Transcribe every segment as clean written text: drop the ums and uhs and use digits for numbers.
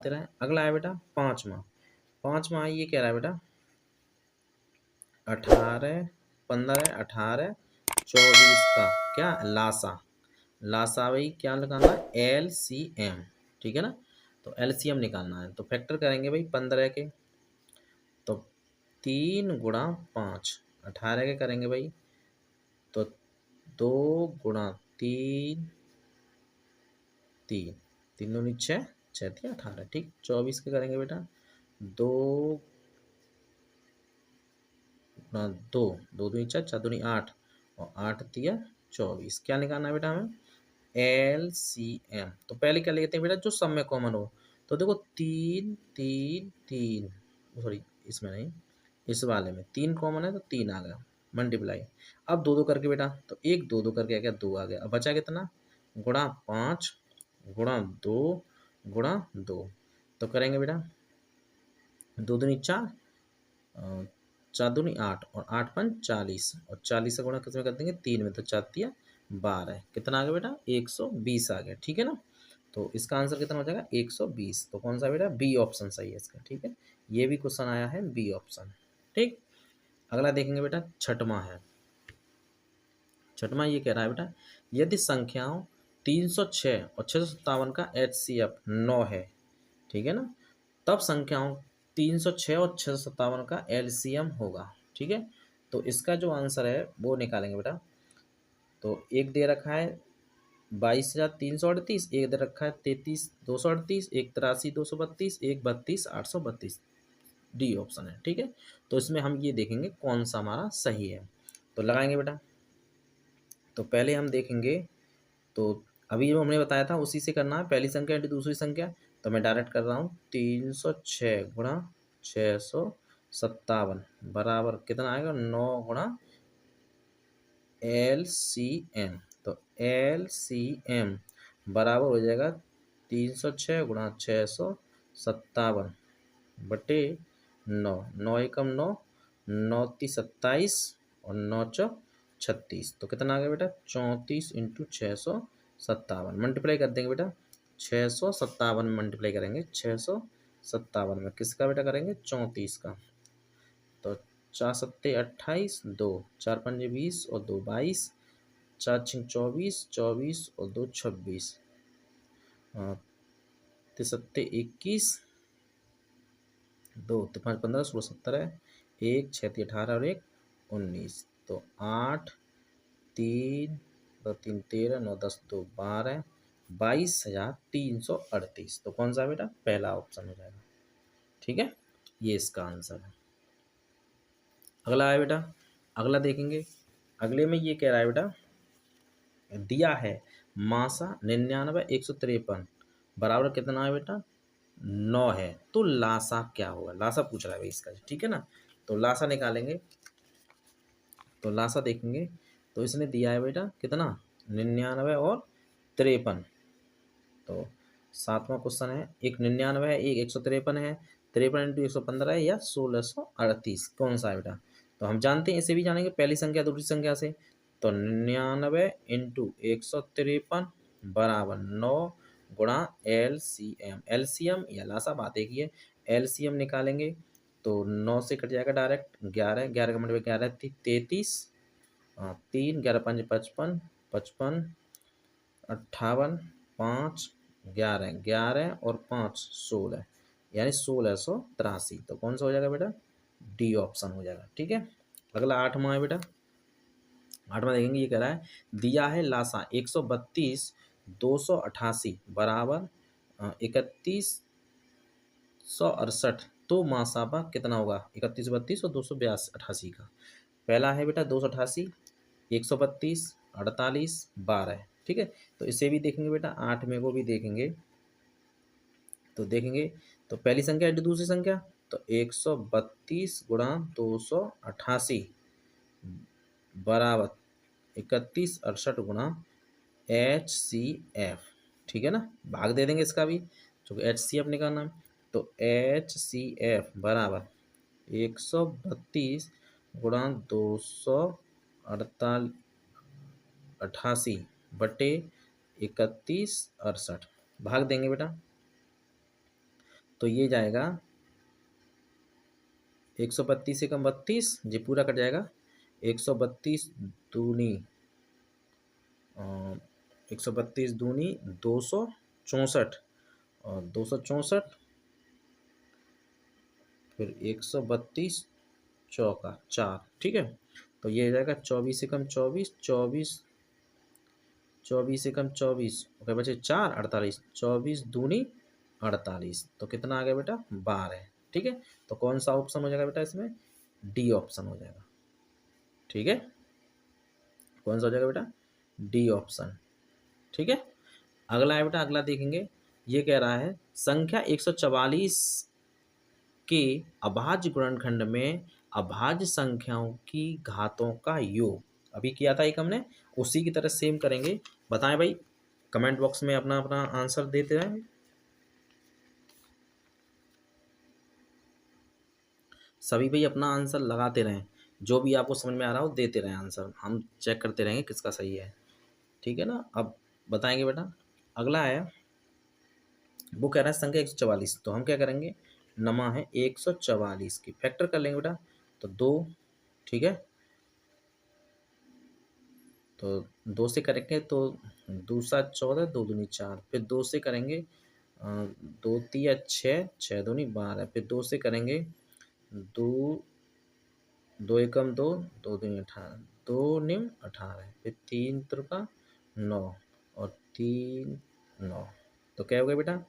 रहा है। अगला है बेटा पाँचवा ये कह रहा है बेटा 18 15 18 24 का क्या लासा भाई क्या लगाना LCM, ठीक है ना। तो LCM निकालना है तो फैक्टर करेंगे भाई 15 के, तो 3 गुणा 5, 18 के करेंगे भाई तो 2 गुणा 3 3 3 दूनी 6 6 3 18, ठीक। 24 के करेंगे बेटा 2 गुणा 2 2 दूनी 4 4 दूनी 8 और 8 तिया 24। क्या निकालना है बेटा हमें LCM। तो पहले क्या लेते हैं बेटा जो सब में कॉमन हो। तो देखो 3 3 3, सॉरी इसमें नहीं, इस वाले में 3 कॉमन है तो 3 आ गया मल्टीप्लाई। अब 2 2 करके बेटा तो 1 2 2 करके आ गया 2 आ गया। अब बचा कितना गुणा 5 गुणा 2 गुणा 2। तो करेंगे बेटा 2 दूनी 4 4 दूनी 8 और 8 5 40 और 40 से गुणा किसमें कर देंगे 3 में, तो 4 तिया 12। कितना आ गया बेटा 120 आ गया, ठीक है ना। तो इसका आंसर कितना हो जाएगा 120। तो कौन सा बेटा बी ऑप्शन सही है इसका, ठीक है। ये भी क्वेश्चन आया है बी ऑप्शन, ठीक। अगला देखेंगे बेटा छठवां ये कह रहा है बेटा यदि संख्याओं 306 और 657 का HCF 9 है, ठीक है ना, तब संख्याओं 306 और 657 का LCM होगा, ठीक है। तो इसका जो आंसर है वो निकालेंगे बेटा। तो एक दे रखा है 22,338, एक दे रखा है 33,238, एक 83,232, एक 32,832। डी ऑप्शन है, ठीक है। तो इसमें हम ये देखेंगे कौन सा हमारा सही है। तो लगाएंगे बेटा। तो पहले हम देखेंगे, तो अभी जो हमने बताया था उसी से करना है, पहली संख्या इंटू दूसरी संख्या। तो मैं डायरेक्ट कर रहा हूँ 306 गुणा 657 बराबर कितना आएगा 9 गुणा LCM। तो LCM बराबर हो जाएगा 306 गुणा 657 बटे 9, 9 एकम 9, 9 × 27 और 9 × 36। तो कितना आ गया बेटा 34 इंटू 657 मल्टीप्लाई कर देंगे बेटा। 657 में मल्टीप्लाई करेंगे 657 में किसका बेटा करेंगे 34 का। तो 4 सत्ते 28, 2 4 पंजे 20 और 2 22, 4 छः 24, 24 और 2 26, 3 सत्ते 21, 2 तो 5 15 16 17 1 6 18 और 1 19। तो 8 3 2 3 13 9 10 2 12 22,338। तो कौन सा बेटा पहला ऑप्शन हो जाएगा, ठीक है। ये इसका आंसर है। अगला है बेटा, अगला देखेंगे। अगले में ये कह रहा है बेटा दिया है मासा 99 153 बराबर कितना है बेटा 9 है। तो लासा क्या होगा, लासा पूछ रहा है भाई इसका, ठीक है ना। तो लासा निकालेंगे। तो लासा देखेंगे तो इसने दिया है बेटा कितना 99 और 53। तो 7वां क्वेश्चन है, एक 99 है एक 153 है, 53 इंटू 115 है या 1638, कौन सा है बेटा। तो हम जानते हैं, इसे भी जानेंगे पहली संख्या दूसरी संख्या से। तो 99 इंटू 153 बराबर 9 गुणा LCM या लासा बात एक ही है। LCM निकालेंगे तो 9 से कट जाएगा डायरेक्ट 11, 11 का मतलब 11 थी 33, 3 11 5 55, 55 58 5 11 11 और 5 16 यानी 1683। तो कौन सा हो जाएगा बेटा डी ऑप्शन हो जाएगा, ठीक है। अगला 8वां है बेटा। 8वां देखेंगे ये कह रहा है दिया है लासा 132 288 बराबर 3168। तो मासाबा कितना होगा 31 32 और 288 का। पहला है बेटा 288 132 48 12, ठीक है। तो इसे भी देखेंगे बेटा 8 में को भी देखेंगे। तो देखेंगे तो पहली संख्या इंटू दूसरी संख्या। तो 132 गुणा 288 बराबर 3168 गुणा HCF, ठीक है ना। भाग दे देंगे इसका भी क्योंकि HCF निकालना है। तो HCF बराबर 132 गुणा 288 बटे 3168 भाग देंगे बेटा। तो ये जाएगा 132 एकम 32, ये पूरा कट जाएगा। 132 दूनी 132 दूनी 264 और 264, फिर 132 चौका 4, ठीक है। तो ये हो जाएगा 24 एकम 24, 24 एकम 24, ओके बचे 4, 48, 24 दूनी 48, तो कितना आ गया बेटा 12, ठीक है। तो कौन सा ऑप्शन हो जाएगा बेटा इसमें, डी ऑप्शन हो जाएगा, ठीक है। कौन सा हो जाएगा बेटा, डी ऑप्शन, ठीक है। अगला है बेटा, अगला देखेंगे, ये कह रहा है संख्या 144 के अभाज्य गुणनखंड में अभाज्य संख्याओं की घातों का योग। अभी किया था एक हमने, उसी की तरह सेम करेंगे। बताएं भाई, कमेंट बॉक्स में अपना अपना आंसर देते रहें। सभी भाई अपना आंसर लगाते रहें, जो भी आपको समझ में आ रहा हो देते रहें आंसर, हम चेक करते रहेंगे किसका सही है, ठीक है ना। अब बताएंगे बेटा, अगला आया, वो कह रहा है संख्या 144, तो हम क्या करेंगे, नमा है 144 की फैक्टर कर लेंगे बेटा, तो 2, ठीक है। तो 2 से करेंगे तो 2 7 14, 2 दूनी 4, फिर 2 से करेंगे 2 3 6, 6 दूनी 12, फिर 2 से करेंगे 2 2 एकम 2, 2 दूनी 18, 2 निम 18, फिर 3 त्रिका 9 और 3 9, तो क्या हो गया बेटा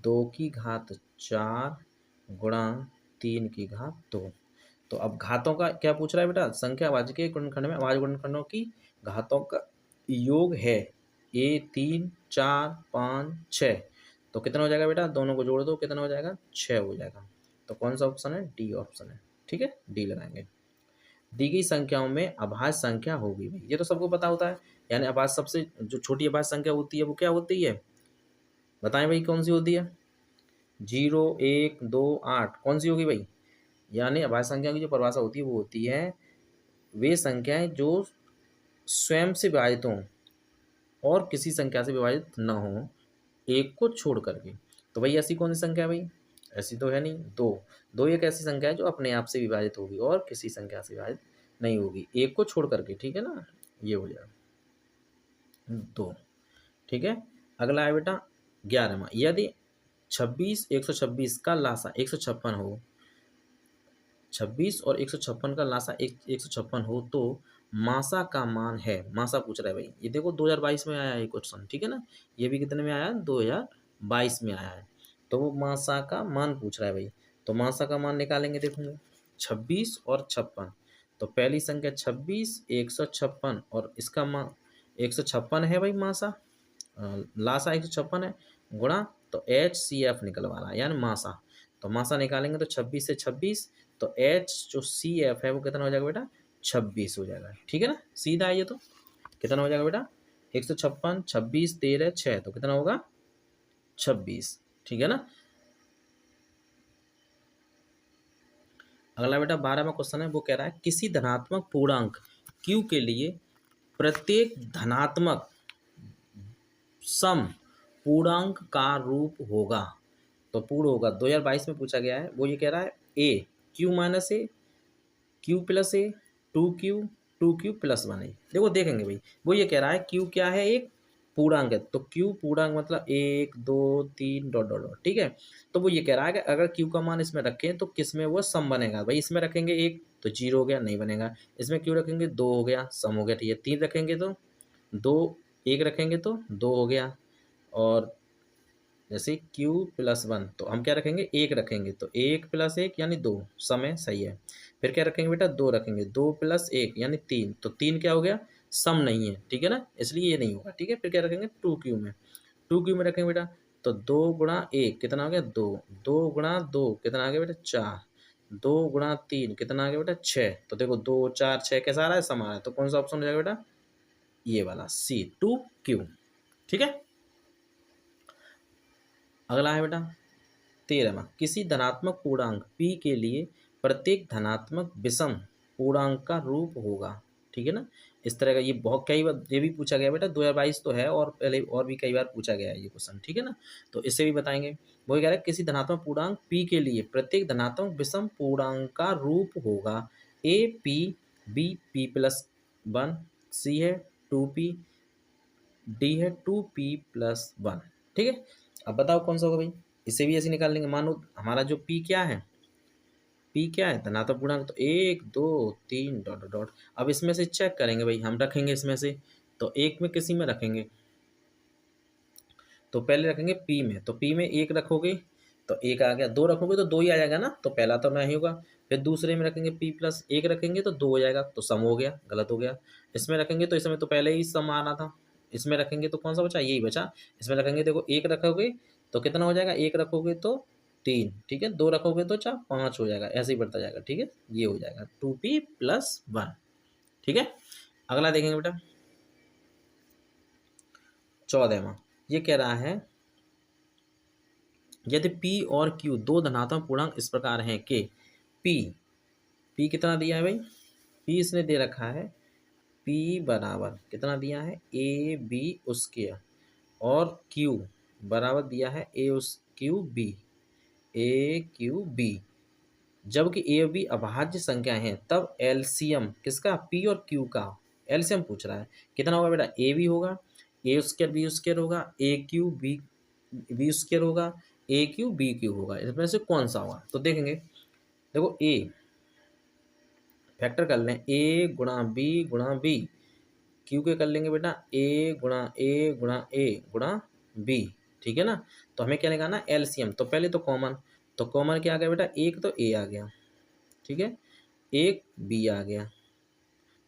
2 की घात 4 गुणा 3 की घात 2। तो अब घातों का क्या पूछ रहा है बेटा, संख्या वाचक के गुणनखंड में अभाज्य गुणनखंडों की घातों का योग है ए 3 4 5 6, तो कितना हो जाएगा बेटा, दोनों को जोड़ दो, कितना हो जाएगा 6 हो जाएगा। तो कौन सा ऑप्शन है, डी ऑप्शन है, ठीक है, डी लगाएंगे। दी गई संख्याओं में अभाज्य संख्या होगी, भाई ये तो सबको पता होता है, यानी अभाज्य सबसे जो छोटी अभाज्य संख्या होती है वो क्या होती है, बताएं भाई कौन सी होती है, 0 1 2 8, कौन सी होगी भाई, यानी अभाज्य संख्या की जो परिभाषा होती है वो होती है वे संख्याएं जो स्वयं से विभाजित हों और किसी संख्या से विभाजित न हो, एक को छोड़ करके। तो भाई ऐसी कौन सी संख्या है भाई, ऐसी तो है नहीं, दो, दो एक ऐसी संख्या है जो अपने आप से विभाजित होगी और किसी संख्या से विभाजित नहीं होगी, एक को छोड़ करके, ठीक है ना, ये हो जाएगा 2, ठीक है। अगला है बेटा 11वां, यदि 26 126 का लासा 156 हो, 26 और 156 का लासा 156 हो तो मासा का मान है, मासा पूछ रहा है भाई, ये देखो 2022 में आया है क्वेश्चन, ठीक है ना, ये भी कितने में आया है, 2022 में आया है। तो वो मासा का मान पूछ रहा है भाई, तो मासा का मान निकालेंगे, देखोगे 26 और 56, तो पहली संख्या 26 156 और इसका मान 156 है भाई, मासा लासा 156 है, गुणा तो HCF निकलवा रहा है यानी मासा, तो मासा निकालेंगे तो 26 से 26, तो H जो CF है वो कितना हो जाएगा बेटा 26 हो जाएगा, ठीक है ना, सीधा है ये, तो कितना हो जाएगा बेटा 156 26 13 6, तो कितना होगा 26, ठीक है ना। अगला बेटा 12वां क्वेश्चन है, वो कह रहा है किसी धनात्मक पूर्णांक Q के लिए प्रत्येक धनात्मक सम पूर्णांक का रूप होगा, तो पूर्ण होगा 2022 में पूछा गया है, वो ये कह रहा है ए क्यू माइनस ए, क्यू प्लस ए, 2Q 2Q प्लस 1 ए। देखो देखेंगे भाई, वो ये कह रहा है क्यू क्या है, एक पूर्णांक है, तो क्यू पूर्णांक मतलब 1 2 3 डॉट डॉट डॉट, ठीक है। तो वो ये कह रहा है कि अगर क्यू का मान इसमें रखें तो किस में वो सम बनेगा, भाई इसमें रखेंगे 1 तो 0 हो गया, नहीं बनेगा, इसमें क्यू रखेंगे 2 हो गया, सम हो गया, ठीक है, 3 रखेंगे तो 2, 1 रखेंगे तो 2 हो गया, और जैसे Q प्लस 1 तो हम क्या रखेंगे 1 रखेंगे, तो 1 प्लस 1 यानी 2, समय सही है। फिर क्या रखेंगे बेटा 2 रखेंगे, 2 प्लस 1 यानी 3, तो 3 क्या हो गया सम नहीं है, ठीक है ना, इसलिए ये नहीं होगा, ठीक है। फिर क्या रखेंगे 2Q में, 2Q में रखेंगे बेटा, तो 2 गुणा 1 कितना आ गया 2, 2 गुणा 2 कितना आ गया बेटा 4, 2 गुणा 3 कितना आ गया बेटा 6, तो देखो 2 4 6 कैसा आ रहा है, सम आ रहा है, तो कौन सा ऑप्शन हो जाएगा बेटा, ये वाला C 2Q, ठीक है। अगला है बेटा 13वां, किसी धनात्मक पूर्णांक P के लिए प्रत्येक धनात्मक विषम पूर्णांक का रूप होगा, ठीक है ना। इस तरह का ये बहुत कई बार ये भी पूछा गया बेटा, 2022 तो है और पहले और भी कई बार पूछा गया है ये क्वेश्चन, ठीक है ना। तो इससे भी बताएंगे। वो कह रहा है किसी धनात्मक पूर्णांक p के लिए प्रत्येक धनात्मक विषम पूर्णांक का रूप होगा a p b p plus 1, c है 2p, d है 2p प्लस 1, ठीक है। अब बताओ कौन सा होगा भाई, इसे भी ऐसे निकाल लेंगे। मानो हमारा जो p क्या है, p क्या है धनात्मक पूर्णांक, तो 1 2 3 डॉट डॉट डॉट। अब इसमें से चेक करेंगे भाई, हम रखेंगे इसमें से, तो एक में किसी में रखेंगे, तो पहले रखेंगे p में, तो p में 1 रखोगे तो 1 आ गया, 2 रखोगे तो 2 ही आ जाएगा ना, तो पहला तो नहीं होगा। फिर दूसरे में रखेंगे p प्लस 1 रखेंगे तो 2 हो जाएगा, तो सम हो गया, गलत हो गया। इसमें रखेंगे तो इसमें तो पहले ही सम आना था, इसमें रखेंगे तो कौन सा बचा, यही बचा। इसमें रखेंगे देखो 1 रखोगे तो कितना हो जाएगा, 1 रखोगे तो 3, ठीक है, 2 रखोगे तो 4 5 हो जाएगा, ऐसे ही बढ़ता जाएगा, ठीक है। ये हो जाएगा 2p प्लस 1, ठीक है। अगला देखेंगे बेटा 14वां, ये कह रहा है यदि p और q दो धनात्मक पूर्णांक इस प्रकार हैं कि p कितना दिया है भाई, p इसने दे रखा है p बराबर कितना दिया है a b उसके, और q बराबर दिया है a उस q b, a q b, जबकि a और b अभाज्य संख्या हैं, तब एलसीएम किसका, p और q का एलसीएम पूछ रहा है। कितना होगा बेटा, a भी होगा, a स्क्वायर b स्क्वायर होगा, a क्यू b स्क्वायर होगा, a क्यू b क्यू होगा, इसमें से कौन सा होगा। तो देखेंगे, देखो a फैक्टर कर लें, a गुणा b गुणा b, क्यू के कर लेंगे बेटा a गुणा a गुणा a गुणा b, ठीक है ना। तो हमें क्या निकालना, एलसीएम। तो पहले तो कॉमन, तो कॉमन क्या आ गया बेटा, एक तो a आ गया, ठीक है, एक b आ गया,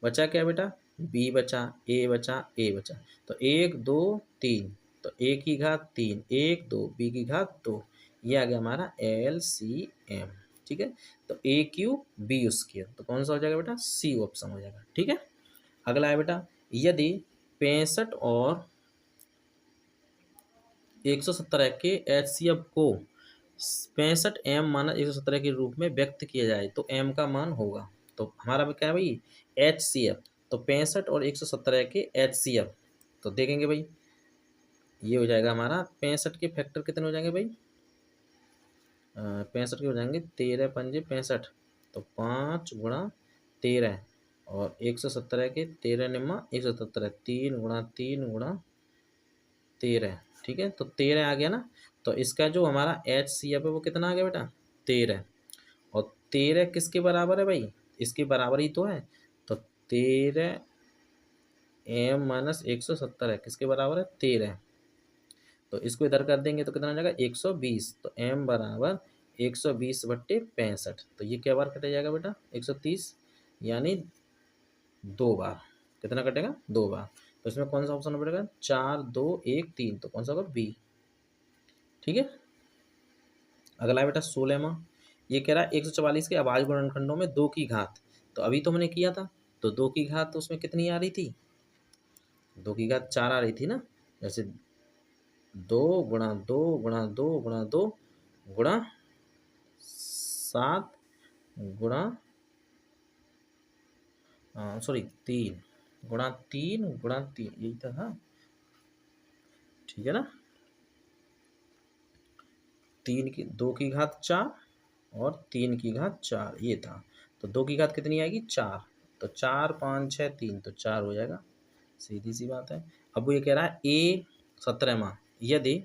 बचा क्या बेटा, b बचा, a बचा, a बचा, तो 1 2 3, तो a की घात 3, 1 2 b की घात 2, ये आ गया हमारा एलसीएम, ठीक है। तो a क्यू b स्क्वायर, तो कौन सा हो जाएगा बेटा, सी ऑप्शन हो जाएगा, ठीक है। अगला है बेटा, यदि 65 और 117 के एचसीएफ को 65 m माइनस 117 के रूप में व्यक्त किया जाए तो m का मान होगा। तो हमारा क्या है भाई, एचसीएफ, तो 65 और 117 के एचसीएफ, तो देखेंगे भाई ये हो जाएगा हमारा 65 के फैक्टर कितने हो जाएंगे भाई, 65 के हो जाएंगे 13 पंजे 65, तो 5 गुणा 13, और 117 के 13 निम्मा 117, 3 गुणा 3 गुणा 13, ठीक है, तो 13 आ गया ना। तो इसका जो हमारा एच सी एफ है वो कितना आ गया बेटा, 13, और 13 किसके बराबर है भाई, इसके बराबर ही तो है, तो 13 m माइनस 117 है, किसके बराबर है 13, तो इसको इधर कर देंगे तो कितना आ जाएगा 120, तो m बराबर 120/65, तो ये क्या बार कटा जाएगा बेटा 130, यानी 2 बार, कितना कटेगा 2 बार। तो इसमें कौन सा ऑप्शन पड़ेगा, 4 2 1 3, तो कौन सा होगा बी, ठीक है। अगला है बेटा 16वां, ये कह रहा है 144 के अभाज्य गुणनखंडों में 2 की घात, तो अभी तो मैंने किया था, तो 2 की घात तो उसमें कितनी आ रही थी, 2 की घात 4 आ रही थी ना, जैसे 2 गुणा 2 गुणा 2 गुणा 2 गुणा 7 गुणा सॉरी 3 गुणा 3 गुणा 3, यही था हाँ, ठीक है ना। 2 की घात 4 और 3 की घात 4 ये था, तो 2 की घात कितनी आएगी 4, तो 4 5 6 3, तो 4 हो जाएगा, सीधी सी बात है। अब वो ये कह रहा है ए 17वां, यदि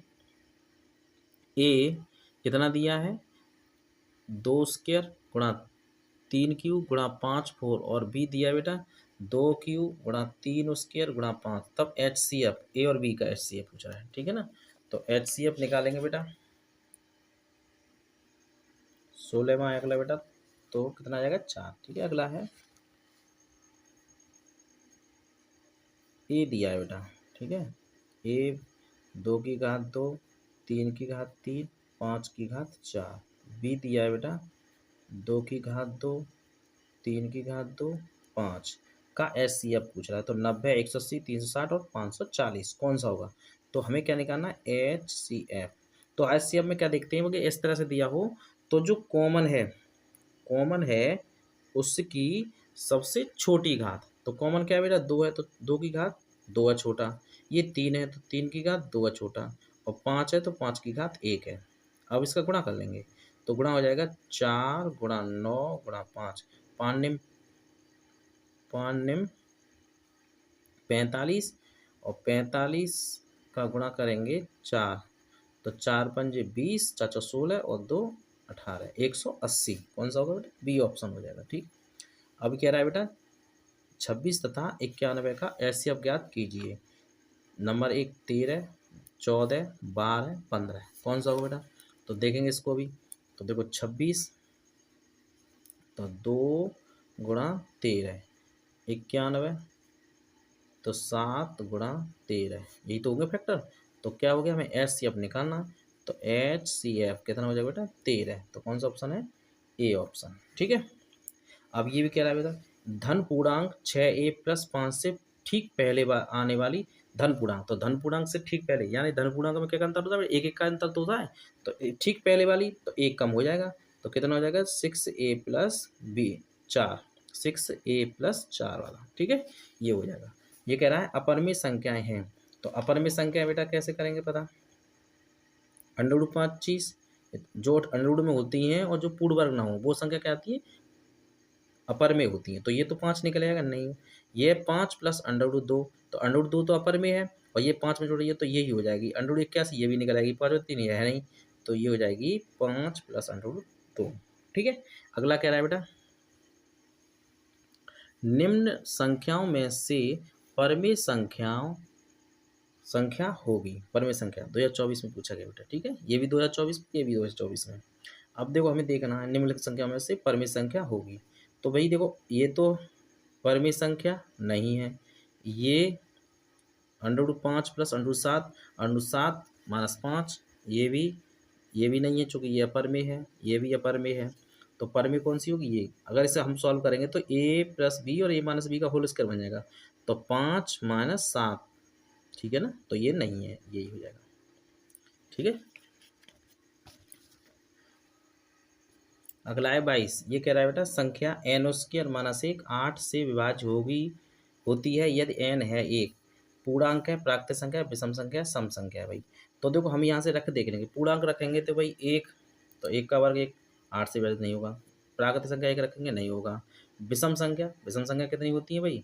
ए कितना दिया है 2 स्क्वायर गुणा 3 क्यू गुणा 5 4, और बी दिया है बेटा 2 क्यू गुणा 3 स्क्वायर गुणा 5, तब एच सी एफ, ए और बी का एच सी एफ पूछ रहा है, ठीक है ना। तो एच सी एफ निकालेंगे बेटा 16वां है अगला बेटा, तो कितना आ जाएगा 4, ठीक है। अगला है ए दिया है बेटा, ठीक है, ए 2 की घात 2 3 की घात 3 5 की घात 4, बी दिया है बेटा 2 की घात 2 3 की घात 2 5 का एस सी एफ पूछ रहा है। तो 90 180 360 और 540 कौन सा होगा, तो हमें क्या निकालना है एच सी एफ। तो एच सी एफ में क्या देखते हैं कि इस तरह से दिया हो तो जो कॉमन है उसकी सबसे छोटी घात, तो कॉमन क्या है बेटा, 2 है तो 2 की घात 2 है छोटा, ये 3 है तो 3 की घात 2 है छोटा, और 5 है तो 5 की घात 1 है। अब इसका गुणा कर लेंगे तो गुणा हो जाएगा 4 गुणा 9 गुणा 5, 5 निम 45, और 45 का गुणा करेंगे 4, तो 4 पंजे 20, 4 16 और 2 18, 180। कौन सा होगा बेटा, बी ऑप्शन हो जाएगा। ठीक, अब क्या रहा है बेटा, 26 तथा 91 का एलसीएम ज्ञात कीजिए। नंबर 1 13, 14, 12, 15, कौन सा होगा बेटा, तो देखेंगे इसको भी। तो देखो 26 तो 2 गुणा 13, 91 तो 7 गुणा 13, यही तो हो गया फैक्टर। तो क्या हो गया, हमें एच सी एफ निकालना, तो एच सी एफ कितना हो जाएगा बेटा 13, तो कौन सा ऑप्शन है, ए ऑप्शन। ठीक है, अब ये भी कह रहा है बेटा, धन पूर्णांक 6a + 5 से ठीक पहले आने वाली धन पूर्णांक, तो धन पूर्णांक से ठीक पहले यानी धन पूर्णांक में क्या अंतर होता है, एक एक का अंतर तो होता है, तो ठीक पहले वाली तो एक कम हो जाएगा, तो कितना हो जाएगा 6a + b 4, 6a + 4 वाला। ठीक है, ये हो जाएगा। ये कह रहा है अपरिमेय संख्याएं हैं, तो अपरिमेय संख्या बेटा कैसे करेंगे पता, √25 जो अंडरवुड में होती हैं और जो पूर्ण वर्ग ना हो वो संख्या क्या आती है, अपर में होती है। तो ये तो 5 निकल आएगा, नहीं ये 5 + √2, तो √2 तो अपर में है और ये 5 में जोड़ रही है तो यही हो जाएगी √81, ये भी निकल आएगी, 5 और 3 है नहीं, तो ये हो जाएगी 5 + √2। ठीक है, अगला कह रहा है बेटा, निम्न संख्याओं में से परमेय संख्या होगी, परमेय संख्या 2024 में पूछा गया बेटा। ठीक है, ये भी 2024 में, ये भी 2024 में। अब देखो हमें देखना है निम्नलिखित संख्या में से परमेय संख्या होगी, तो भाई देखो ये तो परमेय संख्या नहीं है, ये √5 + √7, √7 - 5, ये भी नहीं है चूंकि ये अपर में है, ये भी अपर में है, तो परमेय कौन सी होगी, ये। अगर इसे हम सॉल्व करेंगे तो a + b और a - b का होल स्क्वायर बन जाएगा, तो 5 - 7, ठीक है ना, तो ये नहीं है, यही हो जाएगा। ठीक है, अगला है 22, ये कह रहा है बेटा, संख्या n² - 8 से विभाज्य होती है यदि n है एक पूर्णांक है, प्राकृत संख्या, विषम संख्या, सम संख्या है भाई। तो देखो हम यहाँ से रख देख लेंगे, पूर्णांक रखेंगे तो भाई 1, तो 1 का वर्ग 1, 8 से विभाजित नहीं होगा। प्राकृत संख्या 1 रखेंगे, नहीं होगा। विषम संख्या कितनी होती है भाई,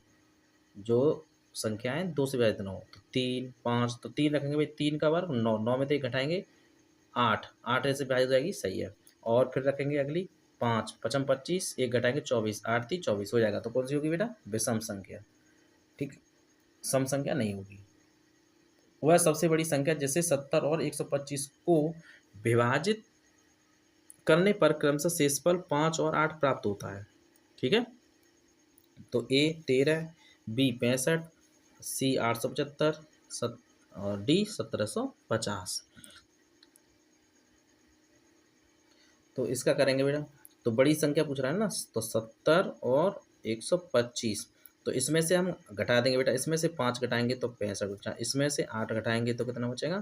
जो संख्याएं 2 से विभाजित ना हो, तो 3 5, तो 3 रखेंगे भाई, 3 का वर्ग 9, 9 में से 1 घटाएंगे 8, 8 ऐसे विभाजित हो जाएगी, सही है। और फिर रखेंगे अगली 5, 5 25, 1 घटाएंगे 24, 8 3 24 हो जाएगा, तो कौन सी होगी बेटा, विषम संख्या। ठीक, सम संख्या नहीं होगी। वह सबसे बड़ी संख्या जिसे 70 और 125 को विभाजित करने पर क्रमशः शेषफल 5 और 8 प्राप्त होता है। ठीक है, तो ए 13, बी 65, सी 875 और डी 1750। तो इसका करेंगे बेटा, तो बड़ी संख्या पूछ रहा है ना, तो 70 और 125, तो इसमें से हम घटा देंगे बेटा, इसमें से 5 घटाएंगे तो 65 बचा, इसमें से 8 घटाएंगे तो कितना बचेगा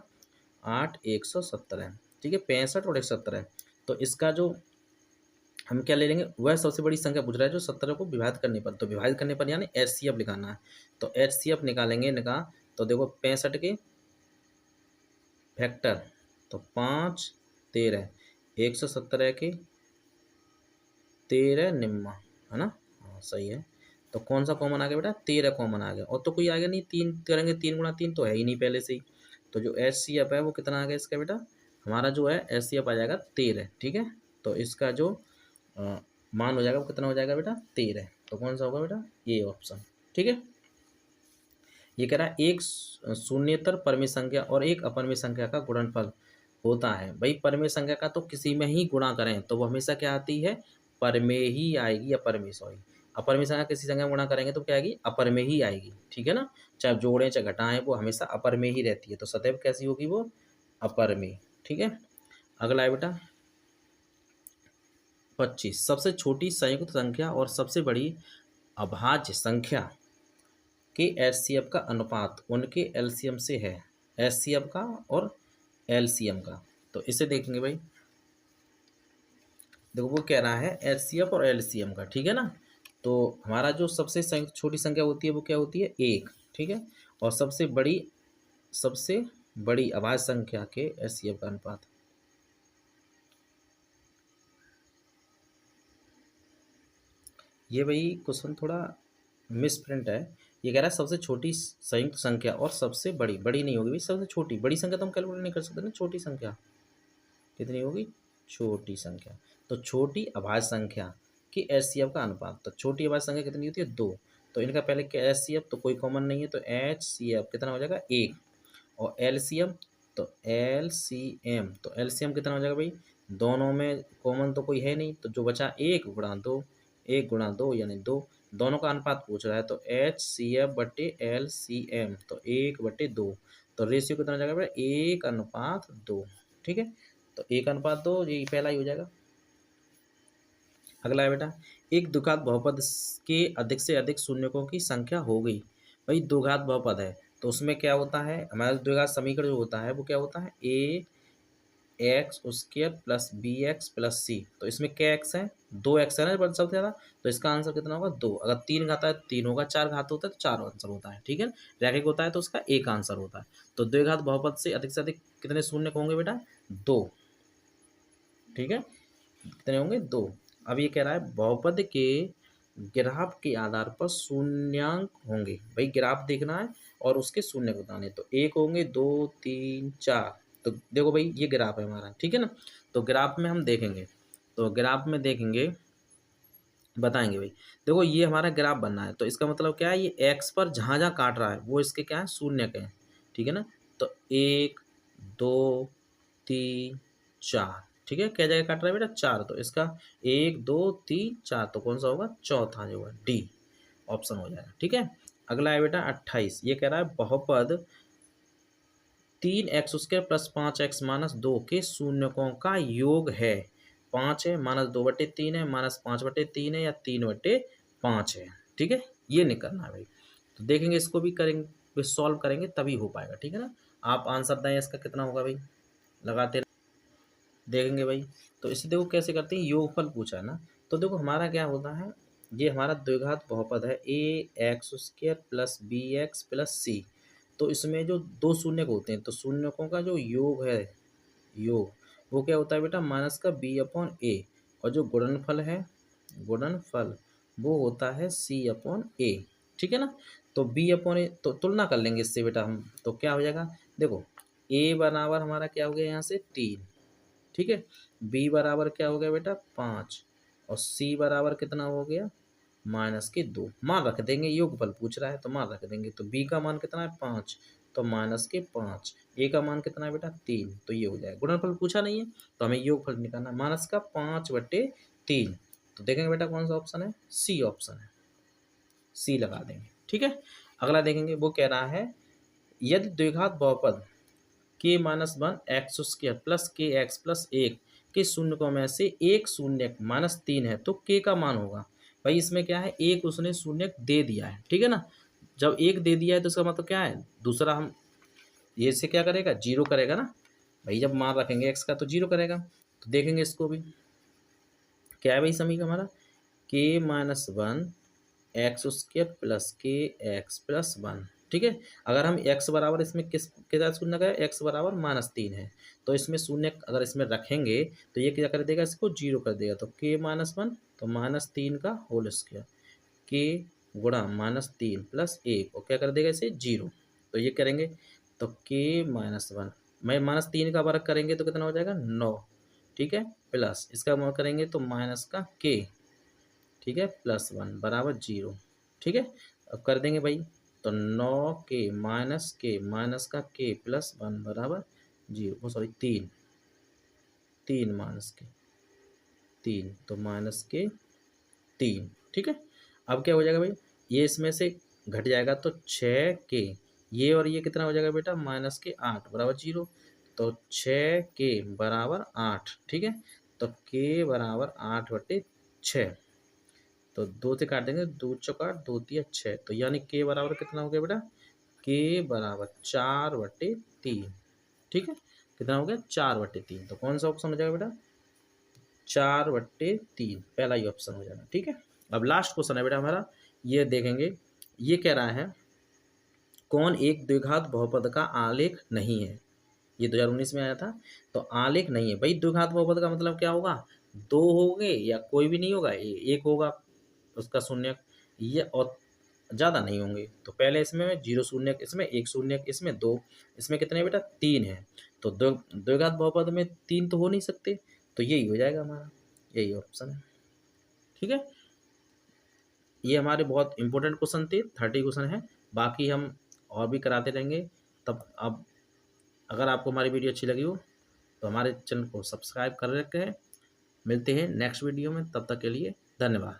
8, 170 है। ठीक है, 65 और 170 है, तो इसका जो हम क्या ले लेंगे, वह सबसे बड़ी संख्या पूछ रहा है जो 70 को विभाजित करने पर, तो विभाजित करने पर यानी HCF निकालना है, तो HCF निकालेंगे इनका। तो देखो 65 के फैक्टर, तो 5 13, 170 के 13 निम्मा, है ना, हाँ सही है। तो कौन सा कॉमन आ गया बेटा, 13 कॉमन आ गया, और तो कोई आ गया नहीं, 3 करेंगे, 3 × 3 तो है ही नहीं पहले से ही। तो जो HCF है वो कितना आ गया इसका बेटा, हमारा जो है HCF आ जाएगा 13। ठीक है, तो इसका जो मान हो जाएगा वो कितना हो जाएगा बेटा 13, तो कौन सा होगा बेटा, ये ऑप्शन। ठीक है, ये कह रहा है एक शून्येतर परमेय संख्या और एक अपरिमेय संख्या का गुणनफल होता है। भाई परमेय संख्या का तो किसी में ही गुणा करें तो वो हमेशा क्या आती है, परमेय ही आएगी, अपरिमेय सॉरी, अपरिमेय संख्या किसी संख्या में गुणा करेंगे तो क्या आएगी, अपरिमेय ही आएगी। ठीक है ना, चाहे जोड़ें चाहे घटाएं वो हमेशा अपरिमेय ही रहती है, तो सदैव कैसी होगी वो, अपरिमेय। ठीक है, अगला है बेटा 25, सबसे छोटी संयुक्त संख्या और सबसे बड़ी अभाज्य संख्या के HCF का अनुपात उनके LCM से है, HCF का और LCM का। तो इसे देखेंगे भाई, देखो वो कह रहा है HCF और LCM का, ठीक है ना, तो हमारा जो सबसे छोटी संख्या होती है वो क्या होती है, 1, ठीक है। और सबसे बड़ी अभाज्य संख्या के एचसीएफ का अनुपात, ये भाई क्वेश्चन थोड़ा मिस प्रिंट है। ये कह रहा है सबसे छोटी संयुक्त संख्या और सबसे बड़ी, बड़ी नहीं होगी भाई, सबसे छोटी, बड़ी संख्या तो हम कैलकुलेट नहीं कर सकते ना, छोटी संख्या कितनी होगी, छोटी संख्या। तो छोटी अभाज्य संख्या की एचसीएफ का अनुपात, तो छोटी अभाज्य संख्या कितनी होती है, 2। तो इनका पहले क्या एचसीएफ, तो कोई कॉमन नहीं है, तो एचसीएफ कितना हो जाएगा, 1। और एलसीएम, तो एलसीएम कितना हो जाएगा भाई, दोनों में कॉमन तो कोई है नहीं, तो जो बचा 1 गुणा 2, 1 गुणा 2 यानी 2, दोनों का अनुपात पूछ रहा है, तो एचसीएफ बटे एलसीएम, तो 1/2। तो रेशियो कितना हो जाएगा भाई, 1:2, ठीक है। तो 1:2 ये पहला ही हो जाएगा। अगला है बेटा, एक द्विघात बहुपद के अधिक से अधिक शून्यकों की संख्या हो गई। भाई द्विघात बहुपद है तो उसमें क्या होता है, हमारा द्विघात समीकरण जो होता है वो क्या होता है, a x square plus b x plus c. तो इसमें क्या एक्स है, 2 एक्स है ना बड़ा सबसे ज़्यादा, तो इसका आंसर कितना होगा, 2। अगर 3 घात है तो 3 होगा, 4 घात होता है तो 4 आंसर होता है, ठीक है। रैखिक होता है तो उसका एक आंसर होता है। तो द्विघात बहुपद से अधिक कितने शून्य होंगे बेटा, 2, ठीक है। कितने होंगे, 2। अब ये कह रहा है बहुपद के ग्राफ के आधार पर शून्यांक होंगे। भाई ग्राफ देखना है और उसके शून्य बताने, तो 1 होंगे, 2, 3, 4। तो देखो भाई ये ग्राफ है हमारा, ठीक है ना। तो ग्राफ में हम देखेंगे, तो ग्राफ में देखेंगे बताएंगे भाई। देखो ये हमारा ग्राफ बनना है, तो इसका मतलब क्या है, ये एक्स पर जहाँ जहाँ काट रहा है वो इसके क्या है, शून्य के हैं, ठीक है ना। तो 1, 2, 3, 4, ठीक है। क्या जगह काट रहा है बेटा, 4, तो इसका 1, 2, 3, 4, तो कौन सा होगा, चौथा जो है डी ऑप्शन हो जाएगा, ठीक है। अगला है बेटा 28, ये कह रहा है बहुपद 3x² प्लस 5x माइनस 2 के शून्यकों का योग है। 5 है, -2/3 है, -5/3 है, या 3/5 है, ठीक है। ये नहीं करना है भाई। तो देखेंगे इसको भी करेंगे, सॉल्व करेंगे तभी हो पाएगा, ठीक है ना। आप आंसर दें इसका कितना होगा भाई, लगाते देखेंगे भाई। तो इसे देखो कैसे करते हैं, योगफल पूछा है ना। तो देखो हमारा क्या होता है, ये हमारा द्विघात बहुपद है ax² plus bx plus c. तो इसमें जो दो शून्यक होते हैं, तो शून्यकों का जो योग है, योग वो क्या होता है बेटा, माइनस का b/a। और जो गुणनफल है, गुणनफल वो होता है c/a, ठीक है ना। तो b/a, तो तुलना कर लेंगे इससे बेटा हम, तो क्या हो जाएगा, देखो a बराबर हमारा क्या हो गया यहाँ से 3, ठीक है। b बराबर क्या हो गया बेटा 5, और c बराबर कितना हो गया, -2। मान रख देंगे, योगफल पूछ रहा है तो मान रख देंगे। तो b का मान कितना है 5, तो -5। a का मान कितना है बेटा 3, तो ये हो जाएगा। गुणनफल पूछा नहीं है तो हमें योगफल निकालना है, -5/3। तो देखेंगे बेटा कौन सा ऑप्शन है, सी ऑप्शन है, सी लगा देंगे, ठीक है। अगला देखेंगे, वो कह रहा है यदि द्विघात बहुपद k-1 x² plus kx plus 1 के शून्यकों में से एक शून्यक -3 है तो k का मान होगा। भाई इसमें क्या है, एक उसने शून्यक दे दिया है, ठीक है ना। जब एक दे दिया है तो इसका मतलब क्या है, दूसरा हम ये से क्या करेगा, 0 करेगा ना। भाई जब मान रखेंगे x का तो 0 करेगा। तो देखेंगे इसको भी, क्या है भाई समीकरण हमारा, k-1 x² plus kx plus 1, ठीक है। अगर हम x बराबर इसमें के साथ शून्य का x बराबर -3 है, तो इसमें शून्य अगर इसमें रखेंगे तो ये क्या कर देगा, इसको 0 कर देगा। तो k-1 तो -3 का होल स्क्वायर, k गुणा -3 प्लस 1, और क्या कर देगा इसे 0। तो ये करेंगे तो k-1 में -3 का वर्ग करेंगे तो कितना हो जाएगा 9, ठीक है, प्लस इसका वर्ग करेंगे तो माइनस का k, ठीक है, +1 बराबर 0, ठीक है। अब कर देंगे भाई, तो 9k माइनस का k प्लस 1 बराबर 0, सॉरी 3 माइनस के 3, तो -3, ठीक है। अब क्या हो जाएगा भाई, ये इसमें से घट जाएगा तो 6k, ये और ये कितना हो जाएगा बेटा, -8 बराबर 0। तो 6k बराबर 8, ठीक है। तो k बराबर 8/6, तो 2 से काट देंगे, 2 चौका 2 तिया 6, तो यानी k बराबर कितना हो गया बेटा, k बराबर 4/3, ठीक है। कितना हो गया 4/3, तो कौन सा ऑप्शन हो जाएगा बेटा, 4/3, पहला ही ऑप्शन हो जाएगा, ठीक है। अब लास्ट क्वेश्चन है बेटा हमारा, ये देखेंगे, ये कह रहा है कौन एक द्विघात बहुपद का आलेख नहीं है। ये 2019 में आया था। तो आलेख नहीं है भाई, द्विघात बहुपद का मतलब क्या होगा, दो होंगे या कोई भी नहीं होगा, एक होगा उसका शून्यक, ये और ज़्यादा नहीं होंगे। तो पहले इसमें 0 शून्यक, इसमें 1 शून्यक, इसमें 2, इसमें कितने बेटा 3 है। तो द्विघात बहुपद में 3 तो हो नहीं सकते, तो यही हो जाएगा हमारा, यही ऑप्शन है। ठीक है, ये हमारे बहुत इंपॉर्टेंट क्वेश्चन थे, 30 क्वेश्चन है, बाकी हम और भी कराते रहेंगे। तब अब अगर आपको हमारी वीडियो अच्छी लगी हो तो हमारे चैनल को सब्सक्राइब कर रखे हैं। मिलते हैं नेक्स्ट वीडियो में, तब तक के लिए धन्यवाद।